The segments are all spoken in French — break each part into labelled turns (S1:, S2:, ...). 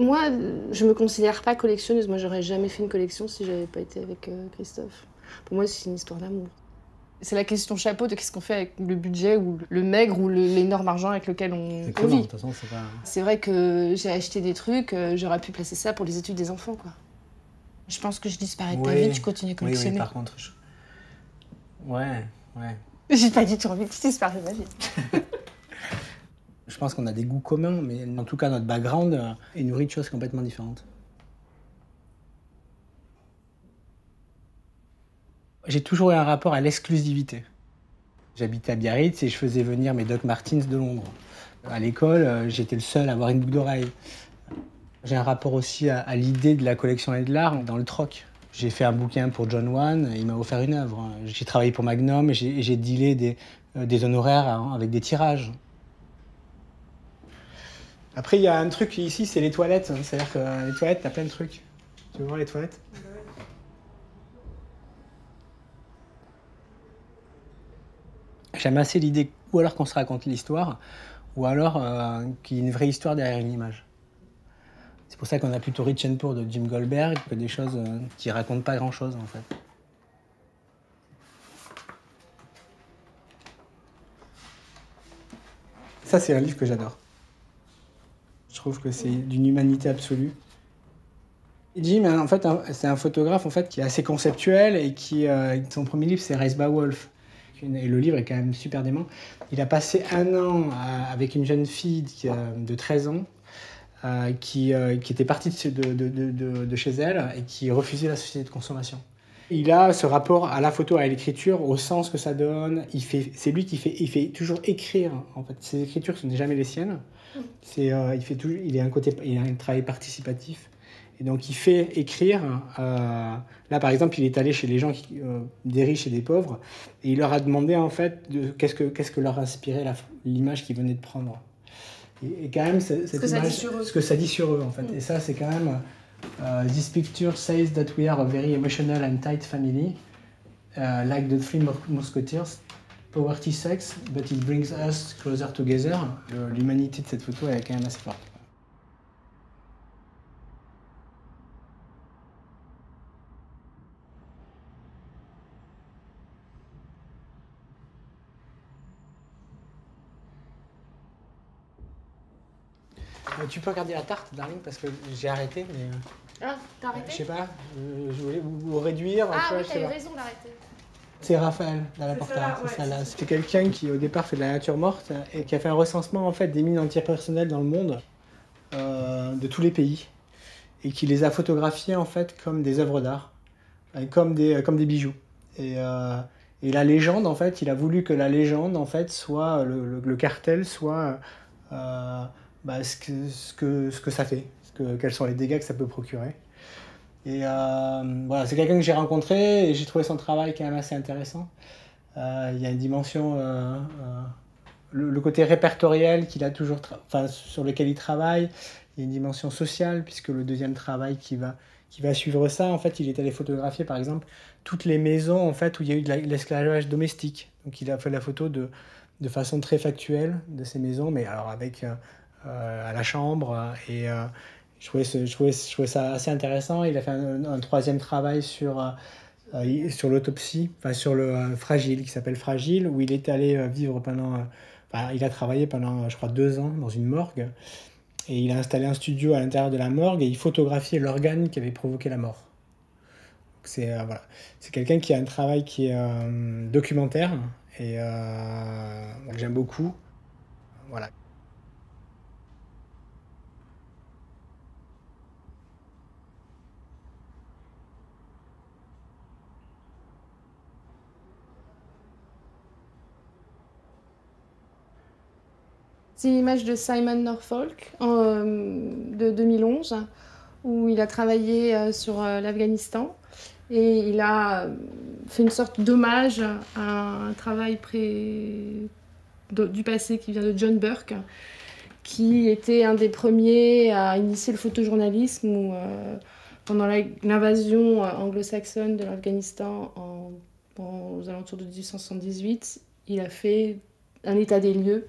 S1: Moi, je me considère pas collectionneuse. Moi, j'aurais jamais fait une collection si j'avais pas été avec Christophe. Pour moi, c'est une histoire d'amour. C'est la question chapeau de qu'est-ce qu'on fait avec le budget ou le maigre ou l'énorme argent avec lequel on
S2: Exactement, de
S1: vit.
S2: toute façon, c'est pas...
S1: C'est vrai que j'ai acheté des trucs, j'aurais pu placer ça pour les études des enfants, quoi. Je pense que je disparais de ta vie, tu continues à collectionner.
S2: Oui, par contre, ouais.
S1: J'ai pas du tout envie que tu disparais de ma vie.
S2: Je pense qu'on a des goûts communs, mais en tout cas, notre background est nourri de choses complètement différentes. J'ai toujours eu un rapport à l'exclusivité. J'habitais à Biarritz et je faisais venir mes Doc Martens de Londres. À l'école, j'étais le seul à avoir une boucle d'oreille. J'ai un rapport aussi à l'idée de la collection et de l'art dans le troc. J'ai fait un bouquin pour John Wan, il m'a offert une œuvre. J'ai travaillé pour Magnum et j'ai dealé des honoraires avec des tirages. Après, il y a un truc ici, c'est les toilettes. C'est-à-dire que les toilettes, t'as plein de trucs. Tu veux voir les toilettes ? J'aime assez l'idée, ou alors qu'on se raconte l'histoire, ou alors qu'il y ait une vraie histoire derrière une image. C'est pour ça qu'on a plutôt Rich and Poor de Jim Goldberg que des choses qui racontent pas grand-chose, en fait. Ça, c'est un livre que j'adore. Je trouve que c'est d'une humanité absolue. Jim, en fait, c'est un photographe en fait, qui est assez conceptuel et son premier livre, c'est Raised by Wolf. Et le livre est quand même super dément. Il a passé un an avec une jeune fille de 13 ans qui était partie de chez elle et qui refusait la société de consommation. Il a ce rapport à la photo, à l'écriture, au sens que ça donne. C'est lui qui fait toujours écrire. En fait, ses écritures, ce n'est jamais les siennes. Il a un travail participatif. Et donc, il fait écrire. Là, par exemple, il est allé chez les gens, des riches et des pauvres, et il leur a demandé, en fait, qu'est-ce que leur inspirait l'image qu'ils venaient de prendre. Et quand même, cette image, ce que ça dit sur eux, en fait. Et ça, c'est quand même... This picture says that we are a very emotional and tight family, like the Three Musketeers. Poverty sucks, but it brings us closer together. L'humanité de cette photo est quand même assez forte. Tu peux regarder la tarte, darling, parce que j'ai arrêté, mais...
S1: Ah, t'as arrêté ?
S2: Je sais pas, je voulais vous réduire.
S1: Ah oui, t'as eu raison d'arrêter.
S2: C'est Raphaël, dans la porta. C'est ça, là. C'était quelqu'un qui, au départ, fait de la nature morte et qui a fait un recensement, en fait, des mines antipersonnelles dans le monde, de tous les pays, et qui les a photographiées, en fait, comme des œuvres d'art, comme des bijoux. Et la légende, en fait, il a voulu que la légende, en fait, soit, le cartel soit ce que ça fait, quels sont les dégâts que ça peut procurer. Et voilà, c'est quelqu'un que j'ai rencontré et j'ai trouvé son travail quand même assez intéressant. Il y a une dimension, le côté répertoriel qu'il a toujours, sur lequel il travaille. Il y a une dimension sociale puisque le deuxième travail qui va suivre ça, en fait, il est allé photographier par exemple toutes les maisons en fait où il y a eu de l'esclavage domestique. Donc il a fait la photo de façon très factuelle de ces maisons, mais alors avec à la chambre et je trouvais ça assez intéressant. Il a fait un troisième travail sur l'autopsie, sur le Fragile, qui s'appelle Fragile, où il est allé vivre il a travaillé pendant, je crois, 2 ans dans une morgue. Et il a installé un studio à l'intérieur de la morgue et il photographiait l'organe qui avait provoqué la mort. C'est quelqu'un qui a un travail qui est documentaire et que j'aime beaucoup. Voilà.
S1: C'est une image de Simon Norfolk de 2011 où il a travaillé sur l'Afghanistan et il a fait une sorte d'hommage à un travail du passé qui vient de John Burke, qui était un des premiers à initier le photojournalisme où, pendant l'invasion anglo-saxonne de l'Afghanistan aux alentours de 1878, il a fait un état des lieux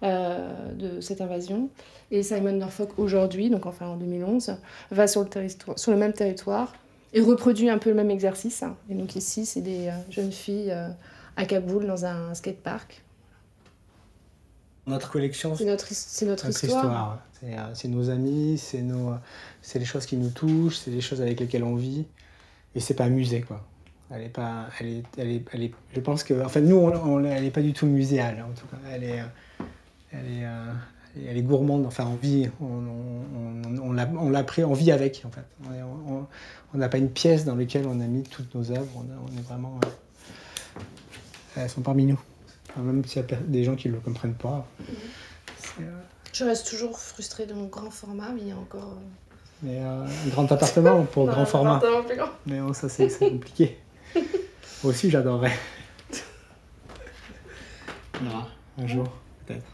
S1: de cette invasion. Et Simon Norfolk, aujourd'hui, donc enfin en 2011, va sur le même territoire et reproduit un peu le même exercice. Et donc ici, c'est des jeunes filles à Kaboul dans un skatepark.
S2: Notre collection,
S1: c'est notre histoire.
S2: C'est nos amis, c'est les choses qui nous touchent, c'est les choses avec lesquelles on vit. Et c'est pas un musée, quoi. Je pense que, enfin, nous, elle est pas du tout muséale, en tout cas. Elle est gourmande. Enfin, on vit, on l'a pris, on vit avec, en fait. On n'a pas une pièce dans laquelle on a mis toutes nos œuvres. On est vraiment, elles sont parmi nous. Enfin, même s'il y a des gens qui le comprennent pas.
S1: Je reste toujours frustrée de mon grand format, mais il y a encore.
S2: Mais un grand appartement pour grand format.
S1: Plus grand.
S2: Mais bon, ça c'est compliqué. Moi aussi j'adorerais. Un jour, peut-être.